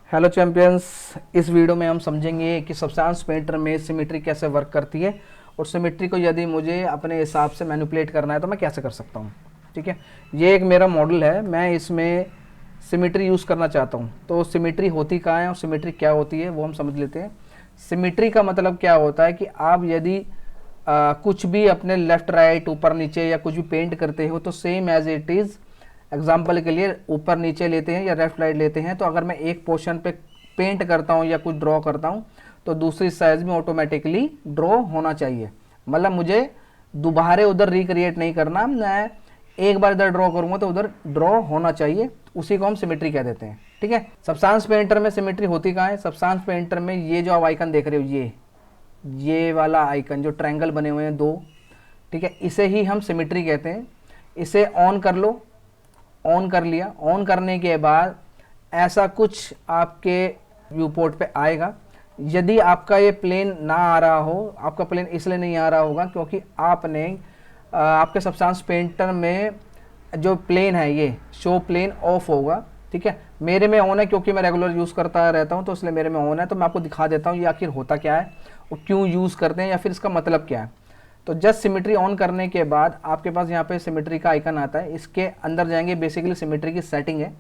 Hello champions, इस video में हम समझेंगे कि सब्सटेंस पेंटर में सिमेट्री कैसे वर्क करती है और सिमेट्री को यदि मुझे अपने हिसाब से मैनिपुलेट करना है तो मैं कैसे कर सकता हूँ। ठीक है, ये एक मेरा मॉडल है, मैं इसमें सिमेट्री यूज़ करना चाहता हूँ। तो सिमेट्री होती कहाँ है और सिमेट्री क्या होती है वो हम समझ लेते हैं। सिमेट्री का मतलब क्या होता है कि आप यदि कुछ भी अपने लेफ़्ट राइट ऊपर नीचे या कुछ भी पेंट करते हो तो same as it is, example के लिए ऊपर नीचे लेते हैं या लेफ्ट राइट लेते हैं, तो अगर मैं एक पोर्शन पे पेंट करता हूँ या कुछ ड्रॉ करता हूँ तो दूसरी साइज में ऑटोमेटिकली ड्रॉ होना चाहिए। मतलब मुझे दोबारा उधर रिक्रिएट नहीं करना, मैं एक बार इधर ड्रॉ करूँगा तो उधर ड्रॉ होना चाहिए, उसी को हम सिमेट्री कह देते हैं। ठीक है, सब्सटेंस पेंटर में सिमेट्री होती कहाँ है? सब्सटेंस पेंटर में ये जो आप आइकन देख रहे हो, ये वाला आइकन जो ट्रायंगल बने हुए हैं दो, ठीक है, इसे ही हम सिमेट्री कहते हैं। इसे ऑन कर लो, ऑन कर लिया। ऑन करने के बाद ऐसा कुछ आपके व्यू पोर्ट पे आएगा। यदि आपका ये प्लेन ना आ रहा हो, आपका प्लेन इसलिए नहीं आ रहा होगा क्योंकि आपने आपके सब्सटेंस पेंटर में जो प्लेन है ये शो प्लेन ऑफ होगा। ठीक है, मेरे में ऑन है क्योंकि मैं रेगुलर यूज़ करता रहता हूँ तो इसलिए मेरे में ऑन है। तो मैं आपको दिखा देता हूँ ये आखिर होता क्या है और क्यों यूज़ करते हैं या फिर इसका मतलब क्या है। तो जस्ट सिमेट्री ऑन करने के बाद आपके पास यहाँ पे सिमेट्री का आइकन आता है, इसके अंदर जाएंगे। बेसिकली सिमेट्री की सेटिंग है।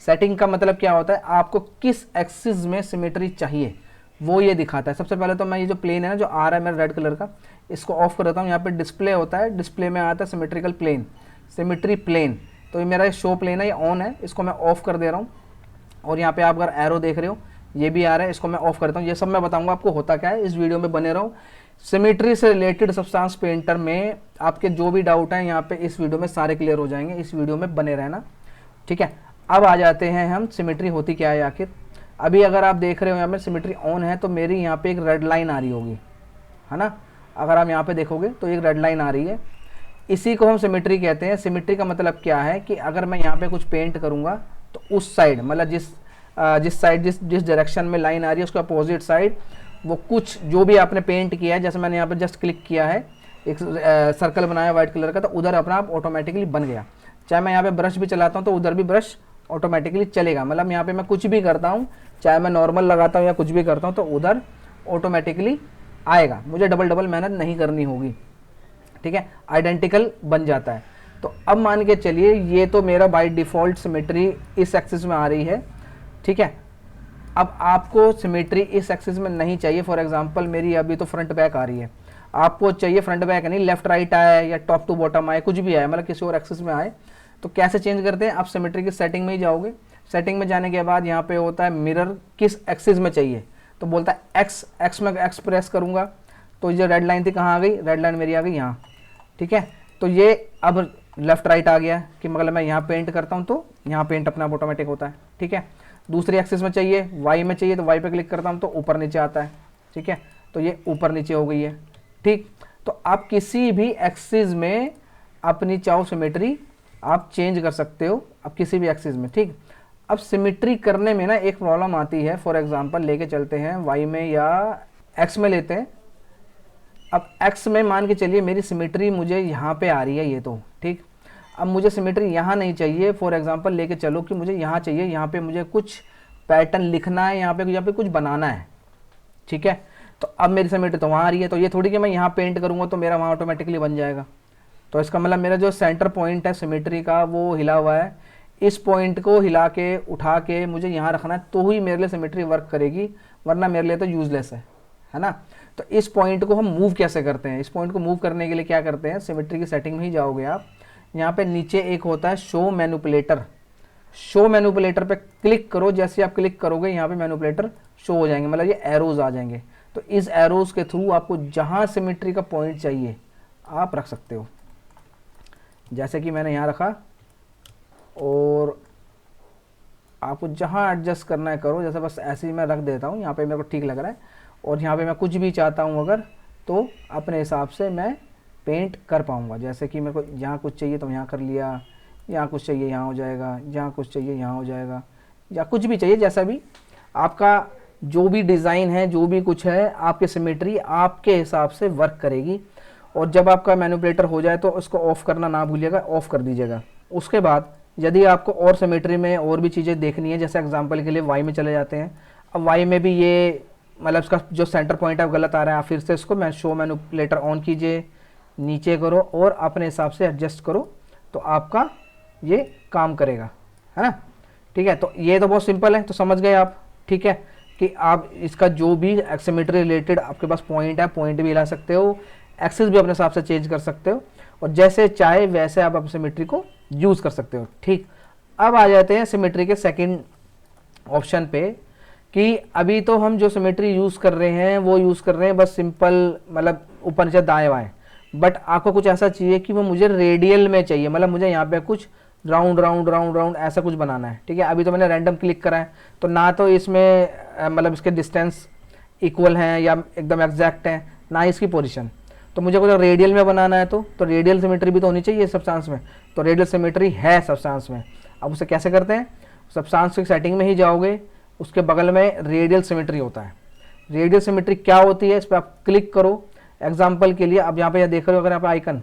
सेटिंग का मतलब क्या होता है, आपको किस एक्सिस में सिमेट्री चाहिए वो ये दिखाता है। सबसे पहले तो मैं ये जो प्लेन है ना जो आ रहा है मेरा रेड कलर का, इसको ऑफ कर देता हूँ। यहाँ पे डिस्प्ले होता है, डिस्प्ले में आता है सिमेट्रिकल प्लेन, सिमेट्री प्लेन। तो ये मेरा शो प्लेन है, ये ऑन है, इसको मैं ऑफ कर दे रहा हूँ। और यहाँ पे आप अगर एरो देख रहे हो ये भी आ रहा है, इसको मैं ऑफ करता हूँ। ये सब मैं बताऊँगा आपको होता क्या है, इस वीडियो में बने रहो। सिमेट्री से रिलेटेड सब्सटेंस पेंटर में आपके जो भी डाउट हैं यहाँ पे इस वीडियो में सारे क्लियर हो जाएंगे, इस वीडियो में बने रहना। ठीक है, अब आ जाते हैं हम सिमेट्री होती क्या है आखिर। अभी अगर आप देख रहे हो यहाँ पे सिमेट्री ऑन है तो मेरी यहाँ पे एक रेड लाइन आ रही होगी, है ना। अगर आप यहाँ पे देखोगे तो एक रेड लाइन आ रही है, इसी को हम सिमेट्री कहते हैं। सिमेट्री का मतलब क्या है कि अगर मैं यहाँ पे कुछ पेंट करूँगा तो उस साइड, मतलब जिस साइड जिस डायरेक्शन में लाइन आ रही है उसके अपोजिट साइड वो कुछ जो भी आपने पेंट किया है, जैसे मैंने यहाँ पे जस्ट क्लिक किया है, एक सर्कल बनाया व्हाइट कलर का, तो उधर अपना आप ऑटोमेटिकली बन गया। चाहे मैं यहाँ पे ब्रश भी चलाता हूँ तो उधर भी ब्रश ऑटोमेटिकली चलेगा। मतलब यहाँ पे मैं कुछ भी करता हूँ, चाहे मैं नॉर्मल लगाता हूँ या कुछ भी करता हूँ तो उधर ऑटोमेटिकली आएगा, मुझे डबल मेहनत नहीं करनी होगी। ठीक है, आइडेंटिकल बन जाता है। तो अब मान के चलिए ये तो मेरा बाय डिफ़ॉल्ट सिमेट्री इस एक्सिस में आ रही है। ठीक है, अब आपको सिमेट्री इस एक्सिस में नहीं चाहिए। फॉर एग्जांपल मेरी अभी तो फ्रंट बैक आ रही है, आपको चाहिए फ्रंट बैक नहीं, लेफ्ट राइट आए या टॉप टू बॉटम आए, कुछ भी आए, मतलब किसी और एक्सिस में आए। तो कैसे चेंज करते हैं, आप सिमेट्री की सेटिंग में ही जाओगे। सेटिंग में जाने के बाद यहाँ पे होता है मिरर किस एक्सिस में चाहिए, तो बोलता है एक्स में एक्स प्रेस करूँगा तो ये रेड लाइन थी कहाँ आ गई, रेड लाइन मेरी आ गई यहाँ। ठीक है, तो ये अब लेफ्ट राइट आ गया कि मतलब मैं यहाँ पेंट करता हूँ तो यहाँ पेंट अपना ऑटोमेटिक होता है। ठीक है, दूसरी एक्सिस में चाहिए, वाई में चाहिए तो वाई पे क्लिक करता हूँ तो ऊपर नीचे आता है। ठीक है, तो ये ऊपर नीचे हो गई है। ठीक, तो आप किसी भी एक्सिस में अपनी चाहो सिमेट्री आप चेंज कर सकते हो, अब किसी भी एक्सिस में। ठीक, अब सिमेट्री करने में ना एक प्रॉब्लम आती है। फॉर एग्जांपल लेके चलते हैं वाई में या एक्स में लेते हैं। अब एक्स में मान के चलिए मेरी सिमेट्री मुझे यहाँ पे आ रही है ये तो, ठीक, अब मुझे सिमेट्री यहाँ नहीं चाहिए। फॉर एग्जांपल लेके चलो कि मुझे यहाँ चाहिए, यहाँ पे मुझे कुछ पैटर्न लिखना है, यहाँ पे कुछ बनाना है। ठीक है, तो अब मेरी सिमेट्री तो वहाँ आ रही है, तो ये थोड़ी कि मैं यहाँ पेंट करूँगा तो मेरा वहाँ ऑटोमेटिकली बन जाएगा। तो इसका मतलब मेरा जो सेंटर पॉइंट है सिमेट्री का वो हिला हुआ है, इस पॉइंट को हिला के उठा के मुझे यहाँ रखना है तो ही मेरे लिए सिमेट्री वर्क करेगी, वरना मेरे लिए तो यूजलेस है ना। तो इस पॉइंट को हम मूव कैसे करते हैं, इस पॉइंट को मूव करने के लिए क्या करते हैं, सिमेट्री की सेटिंग में ही जाओगे आप। यहाँ पे नीचे एक होता है शो मैनिपुलेटर, शो मैनिपुलेटर पे क्लिक करो। जैसे आप क्लिक करोगे यहाँ पे मैनिपुलेटर शो हो जाएंगे, मतलब ये एरोज आ जाएंगे। तो इस एरोज के थ्रू आपको जहाँ सिमेट्री का पॉइंट चाहिए आप रख सकते हो। जैसे कि मैंने यहाँ रखा और आपको जहाँ एडजस्ट करना है करो, जैसे बस ऐसे ही मैं रख देता हूँ, यहाँ पे मेरे को ठीक लग रहा है। और यहाँ पे मैं कुछ भी चाहता हूँ अगर तो अपने हिसाब से मैं पेंट कर पाऊँगा। जैसे कि मेरे को यहाँ कुछ चाहिए तो यहाँ कर लिया, यहाँ कुछ चाहिए यहाँ हो जाएगा, यहाँ कुछ चाहिए यहाँ हो जाएगा, या कुछ भी चाहिए, जैसा भी आपका जो भी डिज़ाइन है, जो भी कुछ है, आपके सिमेट्री आपके हिसाब से वर्क करेगी। और जब आपका मैनिपुलेटर हो जाए तो उसको ऑफ़ करना ना भूलिएगा, ऑफ़ कर दीजिएगा। उसके बाद यदि आपको और सिमेट्री में और भी चीज़ें देखनी है, जैसे एग्जांपल के लिए वाई में चले जाते हैं। अब वाई में भी ये मतलब इसका जो सेंटर पॉइंट है वो गलत आ रहा है। आप फिर से इसको मैं शो मैनिपुलेटर ऑन कीजिए, नीचे करो और अपने हिसाब से एडजस्ट करो, तो आपका ये काम करेगा, है ना। ठीक है, तो ये तो बहुत सिंपल है, तो समझ गए आप। ठीक है, कि आप इसका जो भी सिमेट्री रिलेटेड आपके पास पॉइंट है, पॉइंट भी हिला सकते हो, एक्सिस भी अपने हिसाब से चेंज कर सकते हो, और जैसे चाहे वैसे आप अपनी सिमेट्री को यूज़ कर सकते हो। ठीक, अब आ जाते हैं सिमेट्री के सेकंड ऑप्शन पे, कि अभी तो हम जो सिमेट्री यूज़ कर रहे हैं वो यूज़ कर रहे हैं बस सिंपल, मतलब ऊपर नीचे दाएं बाएं, बट आपको कुछ ऐसा चाहिए कि वो मुझे रेडियल में चाहिए, मतलब मुझे यहाँ पे कुछ राउंड राउंड राउंड राउंड ऐसा कुछ बनाना है। ठीक है, अभी तो मैंने रैंडम क्लिक करा है, तो ना तो इसमें मतलब इसके डिस्टेंस इक्वल हैं या एकदम एग्जैक्ट हैं, ना इसकी पोजीशन। तो मुझे कुछ रेडियल में बनाना है, तो रेडियल सिमेट्री भी तो होनी चाहिए सब्सटेंस में, तो रेडियल सिमेट्री है सब्सटेंस में। अब उसे कैसे करते हैं, सब्सटेंस की सेटिंग में ही जाओगे, उसके बगल में रेडियल सिमेट्री होता है। रेडियल सिमेट्री क्या होती है, इस पर आप क्लिक करो। एग्जाम्पल के लिए अब यहाँ पे यह देख रहे हो अगर आप आइकन,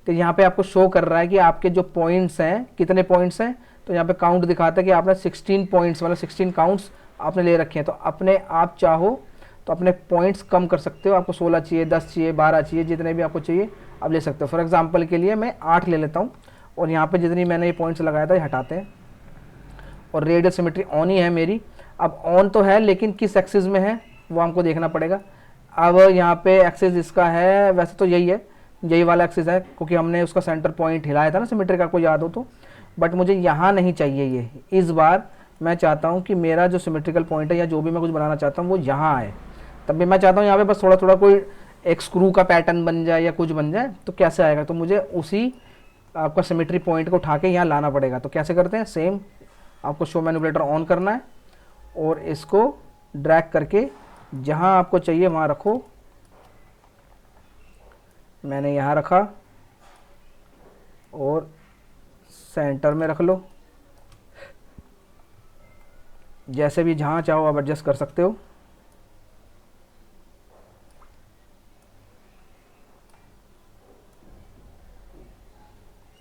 तो यहाँ पे आपको शो कर रहा है कि आपके जो पॉइंट्स हैं कितने पॉइंट्स हैं, तो यहाँ पे काउंट दिखाता है कि आपने 16 पॉइंट्स मतलब 16 काउंट्स आपने ले रखे हैं। तो अपने आप चाहो तो अपने पॉइंट्स कम कर सकते हो, आपको 16 चाहिए, 10 चाहिए, 12 चाहिए, जितने भी आपको चाहिए आप ले सकते हो। फॉर एग्जाम्पल के लिए मैं 8 ले लेता हूँ, और यहाँ पे जितनी मैंने ये पॉइंट्स लगाया था ये हटाते हैं, और रेडियल सिमेट्री ऑन ही है मेरी। अब ऑन तो है लेकिन किस एक्सिस में है वो हमको देखना पड़ेगा। अब यहाँ पे एक्सिस इसका है, वैसे तो यही है, यही वाला एक्सिस है, क्योंकि हमने उसका सेंटर पॉइंट हिलाया था ना सिमेट्री का, आपको याद हो तो। बट मुझे यहाँ नहीं चाहिए ये, इस बार मैं चाहता हूँ कि मेरा जो सिमेट्रिकल पॉइंट है या जो भी मैं कुछ बनाना चाहता हूँ वो यहाँ आए। तब भी मैं चाहता हूँ यहाँ पे बस थोड़ा थोड़ा कोई एक स्क्रू का पैटर्न बन जाए या कुछ बन जाए, तो कैसे आएगा, तो मुझे उसी आपका सिमेट्री पॉइंट को उठा के यहाँ लाना पड़ेगा। तो कैसे करते हैं, सेम आपको शो मैनिपुलेटर ऑन करना है और इसको ड्रैग करके जहाँ आपको चाहिए वहाँ रखो। मैंने यहाँ रखा और सेंटर में रख लो, जैसे भी जहाँ चाहो आप एडजस्ट कर सकते हो।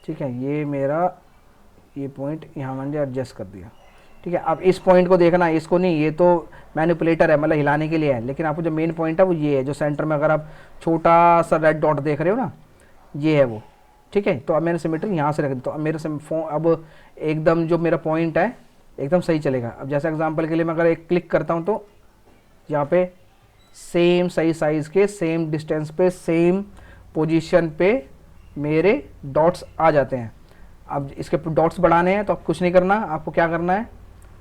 ठीक है, ये मेरा ये पॉइंट यहाँ मैंने एडजस्ट कर दिया। ठीक है, अब इस पॉइंट को देखना है, इसको नहीं, ये तो मैनिपुलेटर है मतलब हिलाने के लिए है, लेकिन आपको जो मेन पॉइंट है वो ये है, जो सेंटर में अगर आप छोटा सा रेड डॉट देख रहे हो ना, ये है वो। ठीक है, तो अब मैंने सिमेट्री यहाँ से रख दी, तो अब मेरे अब एकदम जो मेरा पॉइंट है एकदम सही चलेगा। अब जैसे एग्जांपल के लिए मैं अगर एक क्लिक करता हूँ तो यहाँ पे सेम सही साइज़ के, सेम डिस्टेंस पे, सेम पोजीशन पे मेरे डॉट्स आ जाते हैं। अब इसके डॉट्स बढ़ाने हैं तो आप कुछ नहीं करना, आपको क्या करना है,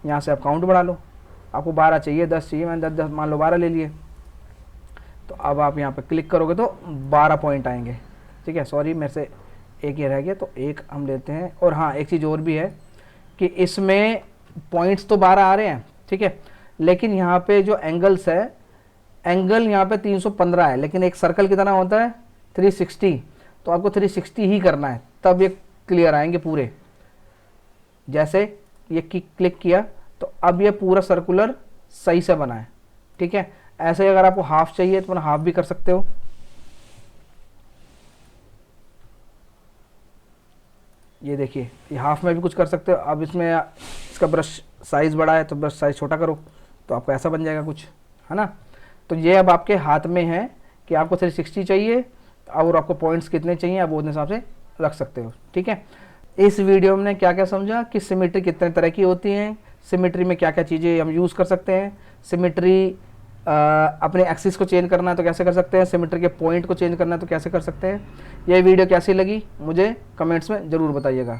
यहाँ से आप काउंट बढ़ा लो। आपको 12 चाहिए, 10 चाहिए, मैंने 10 मान लो 12 ले लिए। तो अब आप यहाँ पे क्लिक करोगे तो 12 पॉइंट आएंगे। ठीक है, सॉरी मेरे से एक ही रह गया, तो एक हम लेते हैं। और हाँ, एक चीज़ और भी है कि इसमें पॉइंट्स तो 12 आ रहे हैं, ठीक है, लेकिन यहाँ पे जो एंगल्स है, एंगल यहाँ पे 315 है, लेकिन एक सर्कल कितना होता है 360, तो आपको 360 ही करना है, तब ये क्लियर आएंगे पूरे। जैसे ये क्लिक किया तो अब ये पूरा सर्कुलर सही से बना है। ठीक है, ऐसे ही अगर आपको हाफ चाहिए तो हाफ भी कर सकते हो। ये देखिए, ये हाफ में भी कुछ कर सकते हो। अब इसमें इसका ब्रश साइज बड़ा है तो ब्रश साइज छोटा करो, तो आपको ऐसा बन जाएगा कुछ, है ना। तो ये अब आपके हाथ में है कि आपको 360 चाहिए और आपको पॉइंट्स कितने चाहिए, आप वो हिसाब से रख सकते हो। ठीक है, इस वीडियो में क्या क्या समझा कि सिमेट्री कितने तरह की होती हैं, सिमेट्री में क्या क्या चीज़ें हम यूज़ कर सकते हैं, सिमेट्री अपने एक्सिस को चेंज करना है तो कैसे कर सकते हैं, सिमेट्री के पॉइंट को चेंज करना है तो कैसे कर सकते हैं। ये वीडियो कैसी लगी मुझे कमेंट्स में ज़रूर बताइएगा।